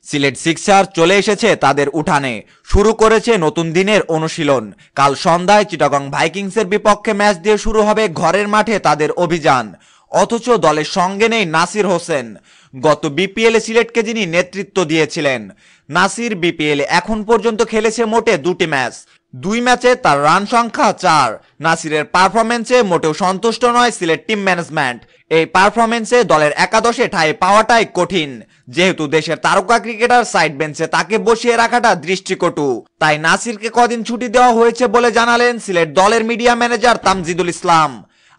সিলেট সিক্সার চলে এসেছে তাদের উঠানে, শুরু করেছে নতুন দিনের অনুশীলন। কাল সন্ধ্যায় চিটাগং ভাইকিংসের বিপক্ষে ম্যাচ দিয়ে শুরু হবে ঘরের মাঠে তাদের অভিযান। অথচ দলের সঙ্গে নেই নাসির হোসেন, গত বিপিএলে সিলেটকে যিনি নেতৃত্ব দিয়েছিলেন। নাসির বিপিএলে এখন পর্যন্ত খেলেছে মোটে 2টি ম্যাচ, 2 ম্যাচে তার রান সংখ্যা 4। নাসিরের পারফরমেন্সে মোটেও সন্তুষ্ট নয় সিলেট টিম ম্যানেজমেন্ট। এই পারফরমেন্সে দলের একাদশে ঠাঁই পাওয়াটাই কঠিন, যেহেতু দেশের তারকা ক্রিকেটার সাইড বেঞ্চে তাকে বসিয়ে রাখাটা দৃষ্টিকটু। তাই নাসিরকে কদিন ছুটি দেওয়া হয়েছে বলে জানালেন সিলেট দলের মিডিয়া ম্যানেজার তামজিদুল ইসলাম।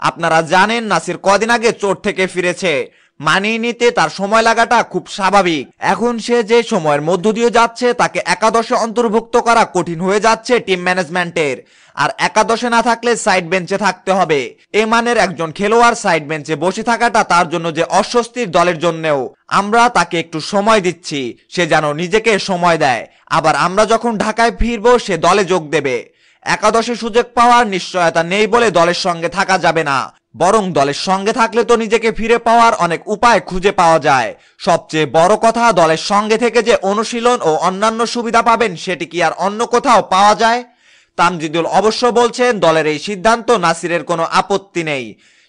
আপনারা জানেন নাসির কদিন আগে চোট থেকে ফিরেছে, মানিয়ে নিতে তার সময় লাগাটা খুব স্বাভাবিক। এখন সে যে সময়ের মধ্য দিয়ে যাচ্ছে তাকে একাদশে অন্তর্ভুক্ত করা কঠিন হয়ে যাচ্ছে টিম ম্যানেজমেন্টের। আর একাদশে না থাকলে সাইড বেঞ্চে থাকতে হবে। এ মানের একজন খেলোয়াড় সাইড বেঞ্চে বসে থাকাটা তার জন্য যে অস্বস্তির দলের জন্যও। আমরা তাকে একটু সময় দিচ্ছি, সে যেন নিজেকে সময় দেয়। আবার আমরা যখন ঢাকায় ফিরবো সে দলে যোগ দেবে। একাদশে সুযোগ পাওয়ার নিশ্চয়তা নেই বলে দলের সঙ্গে থাকা যাবে না, বরং দলের সঙ্গে থাকলে তো নিজেকে ফিরে পাওয়ার অনেক উপায় খুঁজে পাওয়া যায়। সবচেয়ে বড় কথা, দলের সঙ্গে থেকে যে অনুশীলন ও অন্যান্য সুবিধা পাবেন সেটি কি আর অন্য কোথাও পাওয়া যায়? তামজিদুল অবশ্য বলছেন দলের এই সিদ্ধান্ত নাসিরের কোনো আপত্তি নেই।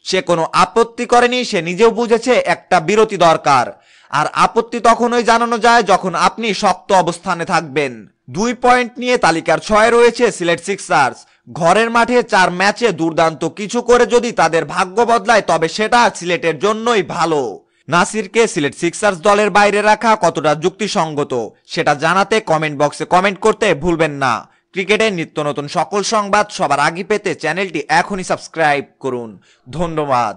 সে কোনো আপত্তি করেনি, সে নিজেও বুঝেছে একটা বিরতি দরকার। আর আপত্তি তখনই জানানো যায় যখন আপনি শক্ত অবস্থানে থাকবেন। 2 পয়েন্ট নিয়ে তালিকার 6-এ রয়েছে সিলেট সিক্সার্স। ঘরের মাঠে 4 ম্যাচে দুর্দান্ত কিছু করে যদি তাদের ভাগ্য বদলায় তবে সেটা সিলেটের জন্যই ভালো। নাসিরকে সিলেট সিক্সার্স দলের বাইরে রাখা কতটা যুক্তিসঙ্গত সেটা জানাতে কমেন্ট বক্সে কমেন্ট করতে ভুলবেন না। ক্রিকেটের নিত্য নতুন সকল সংবাদ সবার আগে পেতে চ্যানেলটি এখনই সাবস্ক্রাইব করুন। ধন্যবাদ।